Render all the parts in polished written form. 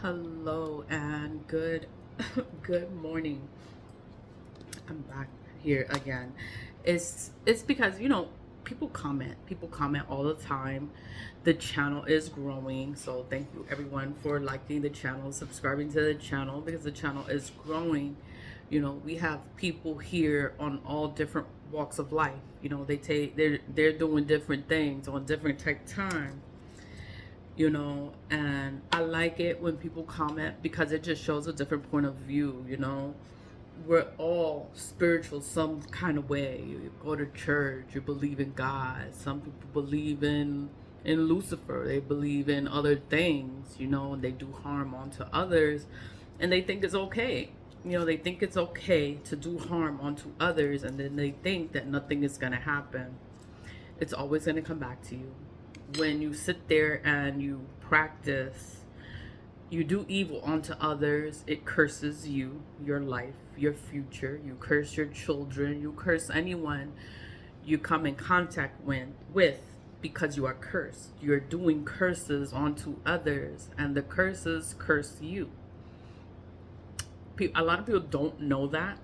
Hello and good good morning. I'm back here again. It's because people comment all the time. The channel is growing, so thank you everyone for liking the channel, subscribing to the channel because the channel is growing. We have people here on all different walks of life. They're doing different things on different type time, and I like it when people comment because it just shows a different point of view. We're all spiritual some kind of way. You go to church, you believe in God. Some people believe in Lucifer. They believe in other things, and they do harm onto others, and they think it's okay. They think it's okay to do harm onto others, and then they think that nothing is going to happen. It's always going to come back to you. When you sit there and you practice, you do evil unto others, it curses you, your life, your future. You curse your children, you curse anyone you come in contact with because you are cursed. You're doing curses onto others, and the curses curse you. A lot of people don't know that,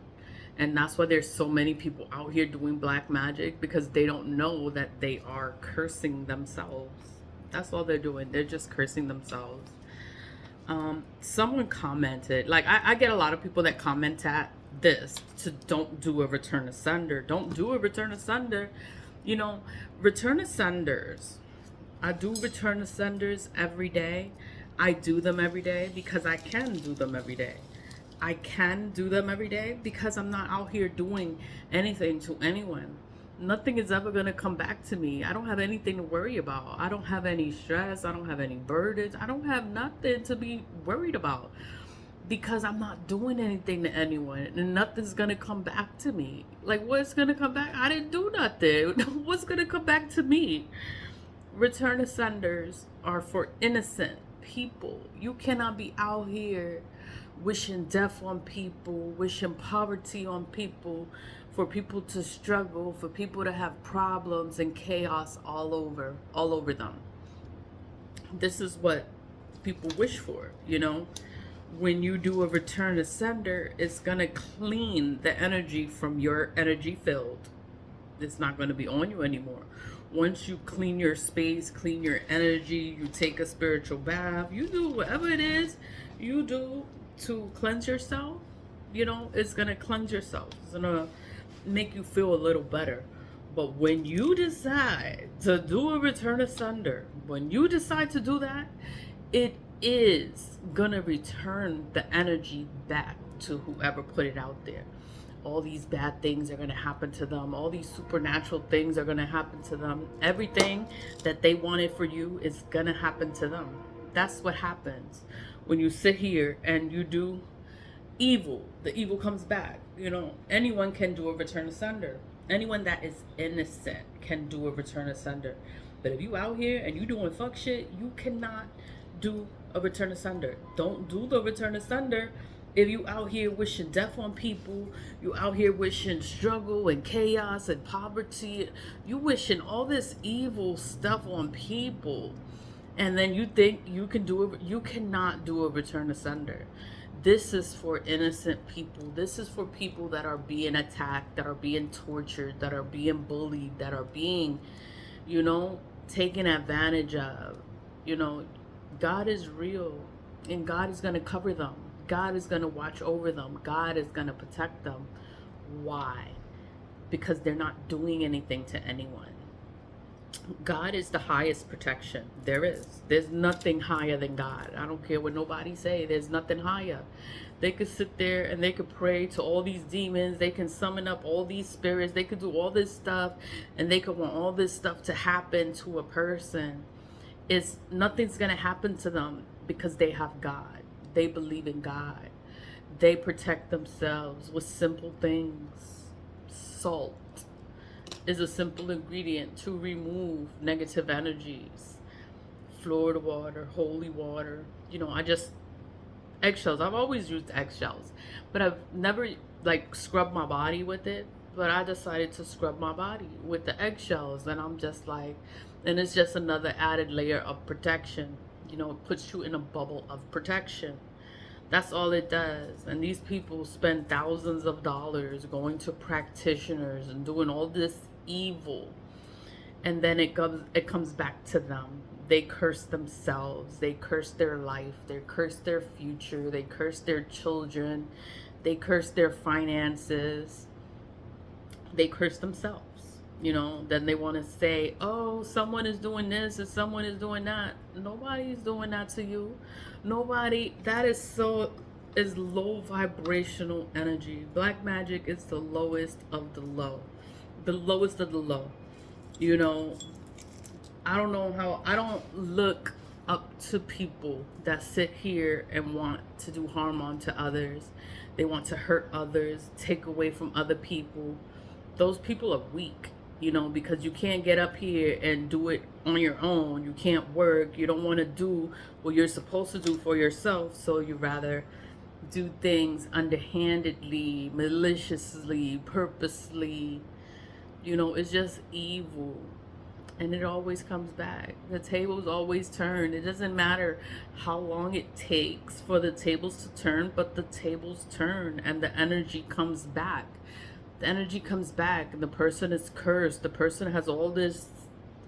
and that's why there's so many people out here doing black magic, because they don't know that they are cursing themselves. That's all they're doing. They're just cursing themselves. Someone commented, like I get a lot of people that comment at this to don't do a return asunder. Don't do a return asunder. Return asunders. I do return asunders every day. I do them every day because I can do them every day. I can do them every day because I'm not out here doing anything to anyone. Nothing is ever going to come back to me. I don't have anything to worry about. I don't have any stress. I don't have any burdens. I don't have nothing to be worried about because I'm not doing anything to anyone, and nothing's going to come back to me. Like, what's going to come back? I didn't do nothing. What's going to come back to me? Return asunders are for innocent people. You cannot be out here wishing death on people, wishing poverty on people, for people to struggle, for people to have problems and chaos all over them. This is what people wish for. When you do a return to sender, it's gonna clean the energy from your energy field. It's not going to be on you anymore. Once you clean your space, clean your energy, you take a spiritual bath, you do whatever it is you do to cleanse yourself, it's going to cleanse yourself. It's going to make you feel a little better. But when you decide to do a return asunder, when you decide to do that, it is going to return the energy back to whoever put it out there. All these bad things are going to happen to them. All these supernatural things are going to happen to them. Everything that they wanted for you is going to happen to them. That's what happens when you sit here and you do evil. The evil comes back. Anyone can do a return asunder. Anyone that is innocent can do a return asunder. But if you out here and you doing fuck shit, you cannot do a return asunder. Don't do the return asunder. If you out here wishing death on people, you out here wishing struggle and chaos and poverty, you wishing all this evil stuff on people, and then you think you can do it, you cannot do a return asunder. This is for innocent people. This is for people that are being attacked, that are being tortured, that are being bullied, that are being, taken advantage of. God is real, and God is going to cover them. God is going to watch over them. God is going to protect them. Why? Because they're not doing anything to anyone. God is the highest protection there is. There's nothing higher than God. I don't care what nobody say. There's nothing higher. They could sit there and they could pray to all these demons. They can summon up all these spirits. They could do all this stuff, and they could want all this stuff to happen to a person. Nothing's going to happen to them because they have God. They believe in God. They protect themselves with simple things. Salt is a simple ingredient to remove negative energies. Florida water, holy water. Eggshells. I've always used eggshells, but I've never scrubbed my body with it. But I decided to scrub my body with the eggshells, and I'm just like, and it's just another added layer of protection. You know, it puts you in a bubble of protection. That's all it does. And these people spend thousands of dollars going to practitioners and doing all this evil. And then it comes back to them. They curse themselves. They curse their life. They curse their future. They curse their children. They curse their finances. They curse themselves. You know, then they want to say, oh, someone is doing this and someone is doing that. Nobody's doing that to you. Nobody. That is low vibrational energy. Black magic is the lowest of the low. The lowest of the low. You know, I don't know how, I don't look up to people that sit here and want to do harm onto others. They want to hurt others, take away from other people. Those people are weak, you know, because you can't get up here and do it on your own. You can't work. You don't want to do what you're supposed to do for yourself. So you rather do things underhandedly, maliciously, purposely. You know, it's just evil. And it always comes back. The tables always turn. It doesn't matter how long it takes for the tables to turn, but the tables turn and the energy comes back. The energy comes back and the person is cursed. The person has all this,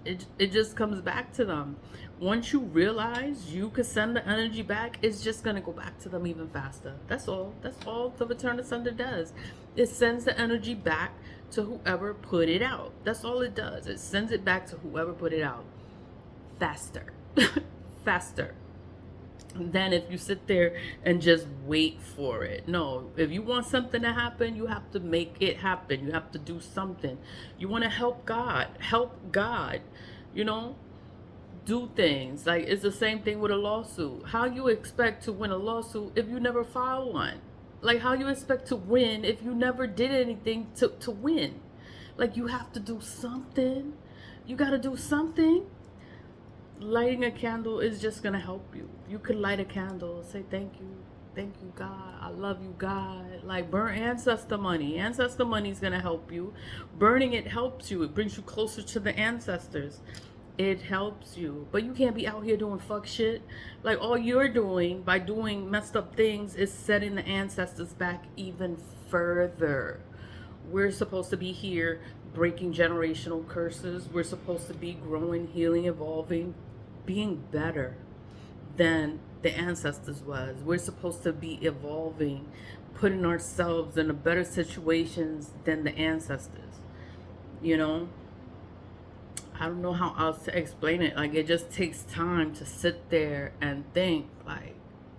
it just comes back to them. Once you realize you could send the energy back, it's just going to go back to them even faster. That's all the Return to Sender does. It sends the energy back to whoever put it out. That's all it does. It sends it back to whoever put it out faster. Faster than if you sit there and just wait for it. No, if you want something to happen, you have to make it happen. You have to do something. You want to help God, you know, do things. Like, it's the same thing with a lawsuit. How you expect to win a lawsuit if you never file one? Like, how you expect to win if you never did anything to win? Like, you have to do something. You got to do something. Lighting a candle is just going to help you. You could light a candle, say thank you. Thank you, God. I love you, God. Like, burn ancestor money. Ancestor money is going to help you. Burning it helps you. It brings you closer to the ancestors. It helps you. But you can't be out here doing fuck shit. Like, all you're doing by doing messed up things is setting the ancestors back even further. We're supposed to be here breaking generational curses. We're supposed to be growing, healing, evolving, being better than the ancestors was. We're supposed to be evolving, putting ourselves in a better situations than the ancestors. You know, I don't know how else to explain it. Like, it just takes time to sit there and think, like,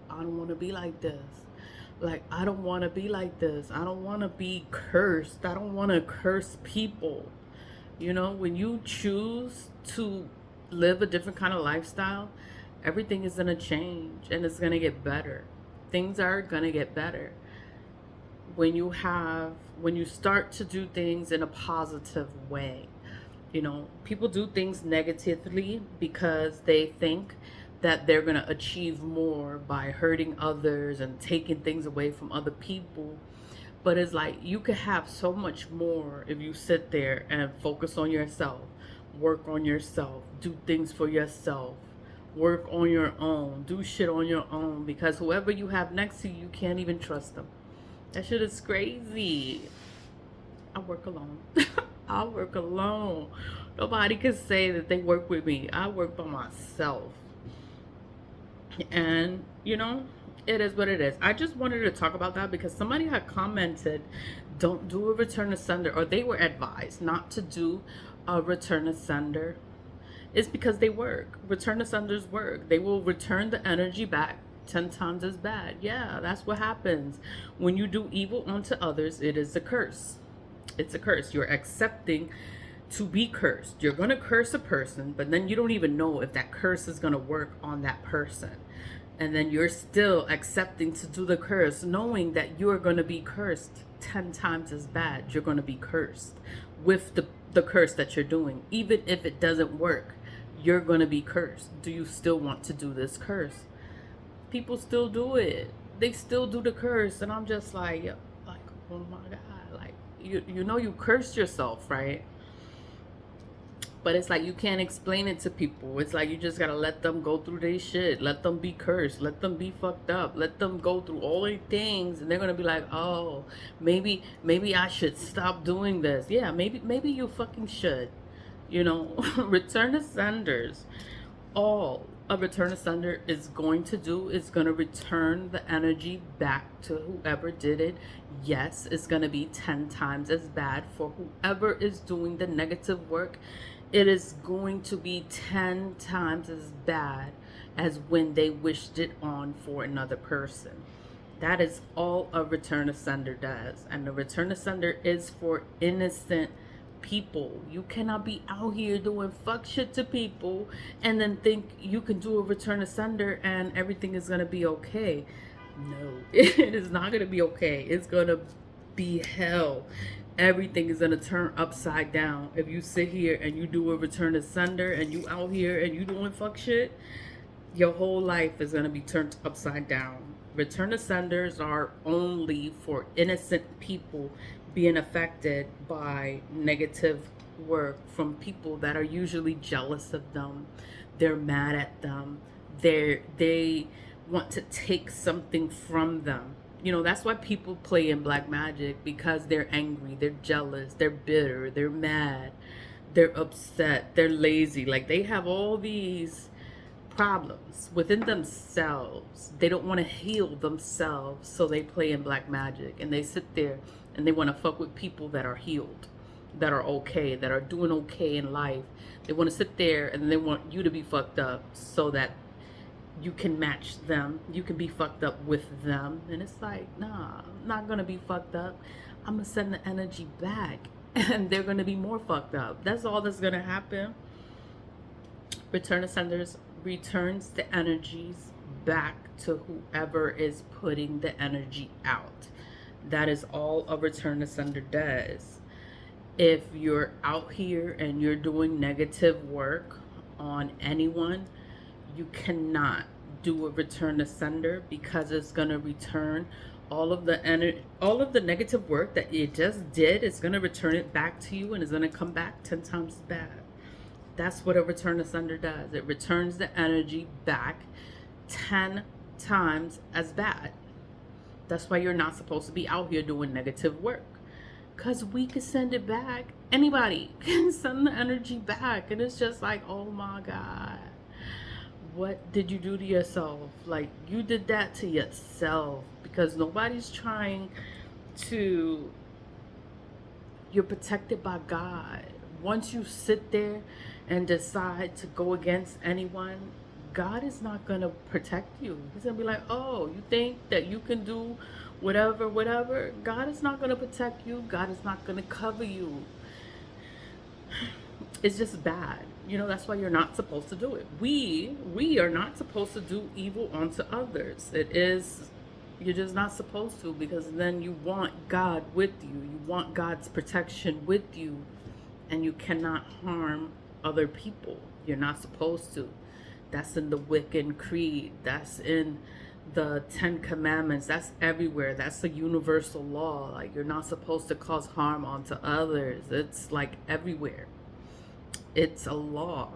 I don't want to be like this. Like, I don't want to be like this. I don't want to be cursed. I don't want to curse people. You know, when you choose to live a different kind of lifestyle, everything is going to change and it's going to get better. Things are going to get better. When you start to do things in a positive way. You know, people do things negatively because they think that they're going to achieve more by hurting others and taking things away from other people. But it's like, you could have so much more if you sit there and focus on yourself, work on yourself, do things for yourself, work on your own, do shit on your own, because whoever you have next to you, you can't even trust them. That shit is crazy. I work alone. I work alone. Nobody can say that they work with me. I work by myself. And, you know, it is what it is. I just wanted to talk about that because somebody had commented, don't do a return to sender, or they were advised not to do a return to sender. It's because they work. Return to senders work. They will return the energy back 10 times as bad. Yeah, that's what happens. When you do evil unto others, it is a curse. It's a curse. You're accepting to be cursed. You're going to curse a person, but then you don't even know if that curse is going to work on that person. And then you're still accepting to do the curse, knowing that you're going to be cursed 10 times as bad. You're going to be cursed with the curse that you're doing. Even if it doesn't work, you're going to be cursed. Do you still want to do this curse? People still do it. They still do the curse. And I'm just like, oh my God. Like, you know you cursed yourself, right? But it's like you can't explain it to people. It's like you just gotta let them go through their shit. Let them be cursed. Let them be fucked up. Let them go through all their things, and they're gonna be like, oh, maybe I should stop doing this. Yeah, maybe you fucking should. You know, return to senders. All a return to sender is going to do is going to return the energy back to whoever did it. Yes, it's going to be 10 times as bad for whoever is doing the negative work. It is going to be 10 times as bad as when they wished it on for another person. That is all a return to sender does. And the return to sender is for innocent people. You cannot be out here doing fuck shit to people and then think you can do a return to sender and everything is going to be okay. No, it is not going to be okay. It's going to be hell. Everything is going to turn upside down if you sit here and you do a return to sender and you out here and you doing fuck shit. Your whole life is going to be turned upside down. Return to senders are only for innocent people being affected by negative work from people that are usually jealous of them. They're mad at them. They want to take something from them. You know, that's why people play in black magic, because they're angry, they're jealous, they're bitter, they're mad, they're upset, they're lazy. Like, they have all these problems within themselves. They don't want to heal themselves, so they play in black magic and they sit there and they want to fuck with people that are healed, that are okay, that are doing okay in life. They want to sit there and they want you to be fucked up so that you can match them, you can be fucked up with them. And it's like, nah, I'm not gonna be fucked up. I'm gonna send the energy back and they're gonna be more fucked up. That's all that's gonna happen. Return to senders returns the energies back to whoever is putting the energy out. That is all a return to sender does. If you're out here and you're doing negative work on anyone, you cannot do a return to sender, because it's going to return all of the negative work that you just did. It's going to return it back to you, and it's going to come back 10 times as bad. That's what a return to sender does. It returns the energy back 10 times as bad. That's why you're not supposed to be out here doing negative work, because we can send it back. Anybody can send the energy back, and it's just like, oh my God, what did you do to yourself? Like, you did that to yourself, because nobody's trying to. You're protected by God. Once you sit there and decide to go against anyone, God is not going to protect you. He's going to be like, oh, you think that you can do whatever? God is not going to protect you. God is not going to cover you. It's just bad. You know, that's why you're not supposed to do it. We are not supposed to do evil onto others. You're just not supposed to, because then you want God with you. You want God's protection with you, and you cannot harm other people. You're not supposed to. That's in the Wiccan Creed. That's in the 10 Commandments. That's everywhere. That's the universal law. Like, you're not supposed to cause harm onto others. It's like everywhere. It's a law.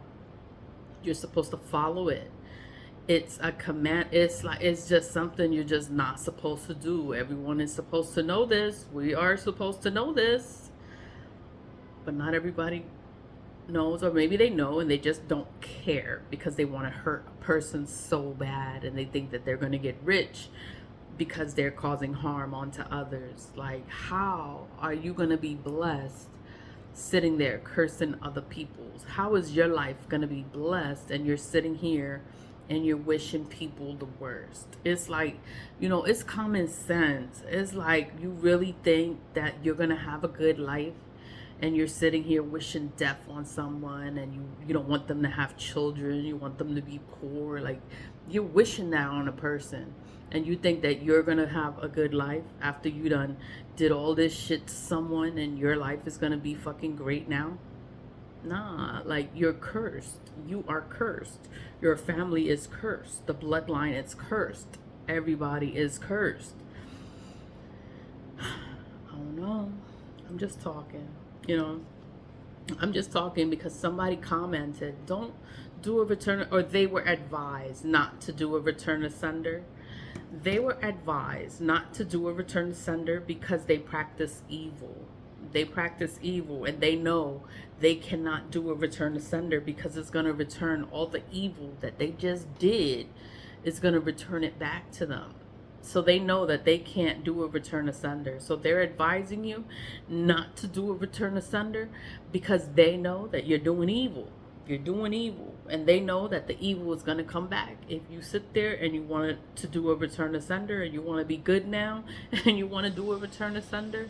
You're supposed to follow it. It's a command. It's just something you're just not supposed to do. Everyone is supposed to know this. We are supposed to know this. But not everybody knows, or maybe they know and they just don't care, because they want to hurt a person so bad, and they think that they're going to get rich because they're causing harm onto others. Like, how are you going to be blessed sitting there cursing other people's? How is your life going to be blessed and you're sitting here and you're wishing people the worst? It's like, you know, it's common sense. It's like, you really think that you're going to have a good life and you're sitting here wishing death on someone, and you don't want them to have children, you want them to be poor. Like, you're wishing that on a person, and you think that you're gonna have a good life after you done did all this shit to someone, and your life is gonna be fucking great now? Nah, like, you're cursed. You are cursed. Your family is cursed. The bloodline is cursed. Everybody is cursed. I don't know. I'm just talking. You know, I'm just talking because somebody commented, don't do a return, or they were advised not to do a return to sender. They were advised not to do a return to sender because they practice evil. They practice evil, and they know they cannot do a return to sender because it's going to return all the evil that they just did. It's going to return it back to them. So they know that they can't do a return asunder. So they're advising you not to do a return asunder because they know that you're doing evil. You're doing evil. And they know that the evil is going to come back. If you sit there and you want to do a return asunder and you want to be good now and you want to do a return asunder,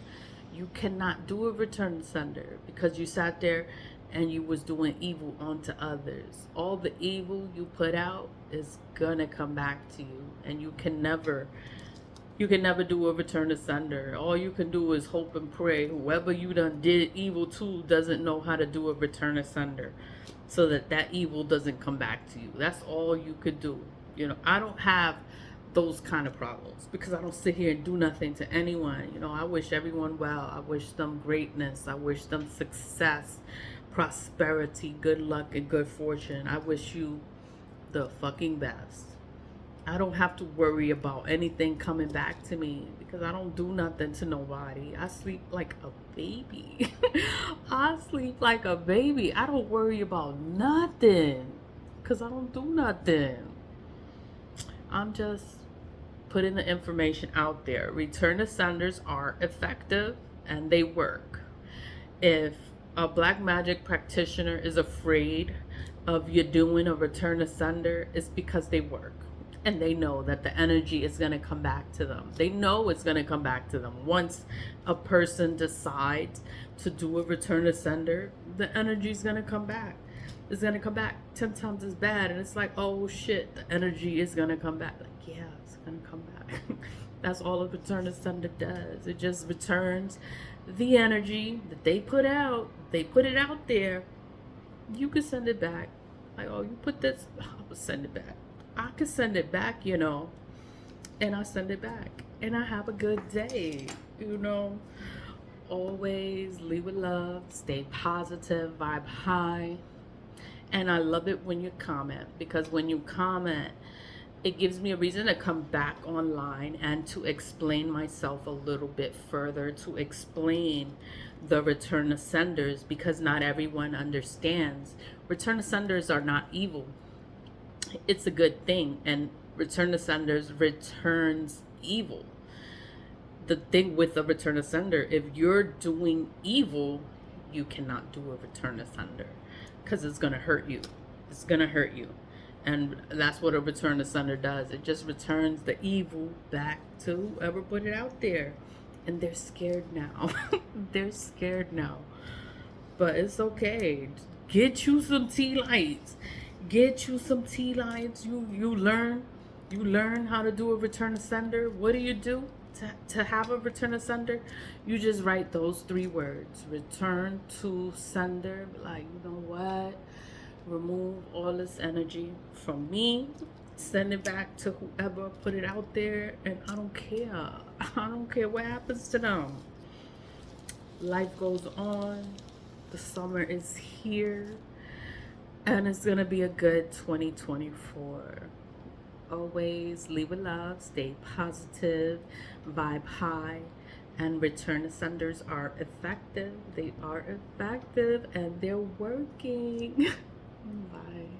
you cannot do a return asunder because you sat there and you was doing evil onto others. All the evil you put out is gonna come back to you, and you can never do a return asunder. All you can do is hope and pray whoever you done did evil to doesn't know how to do a return asunder, so that that evil doesn't come back to you. That's all you could do. You know, I don't have those kind of problems because I don't sit here and do nothing to anyone. You know, I wish everyone well. I wish them greatness. I wish them success, prosperity, good luck, and good fortune. I wish you the fucking best. I don't have to worry about anything coming back to me because I don't do nothing to nobody. I sleep like a baby. I sleep like a baby. I don't worry about nothing because I don't do nothing. I'm just putting the information out there. Return ascenders are effective and they work. If a black magic practitioner is afraid of you doing a return asunder, it's because they work. And they know that the energy is going to come back to them. They know it's going to come back to them. Once a person decides to do a return asunder, the energy is going to come back. It's going to come back 10 times as bad. And it's like, oh shit, the energy is going to come back. Like, yeah, it's going to come back. That's all a return asunder does. It just returns the energy that they put out. They put it out there. You can send it back. Like, oh, you put this, I'll send it back. I can send it back, you know, and I send it back, and I have a good day, you know. Always leave with love, stay positive, vibe high, and I love it when you comment, because when you comment, it gives me a reason to come back online and to explain myself a little bit further, to explain the return ascenders, because not everyone understands. Return ascenders are not evil. It's a good thing, and return ascenders returns evil. The thing with a return ascender, if you're doing evil, you cannot do a return ascender because it's going to hurt you. It's going to hurt you. And that's what a return ascender does. It just returns the evil back to whoever put it out there. And they're scared now. They're scared now. But it's okay. Get you some tea lights. Get you some tea lights. You learn how to do a return ascender. What do you do to have a return ascender? You just write those 3 words: return to sender. Like, you know what? Remove all this energy from me. Send it back to whoever put it out there, and I don't care. I don't care what happens to them. Life goes on. The summer is here. And it's going to be a good 2024. Always leave with love, stay positive, vibe high, and return ascenders are effective. They are effective and they're working. Bye.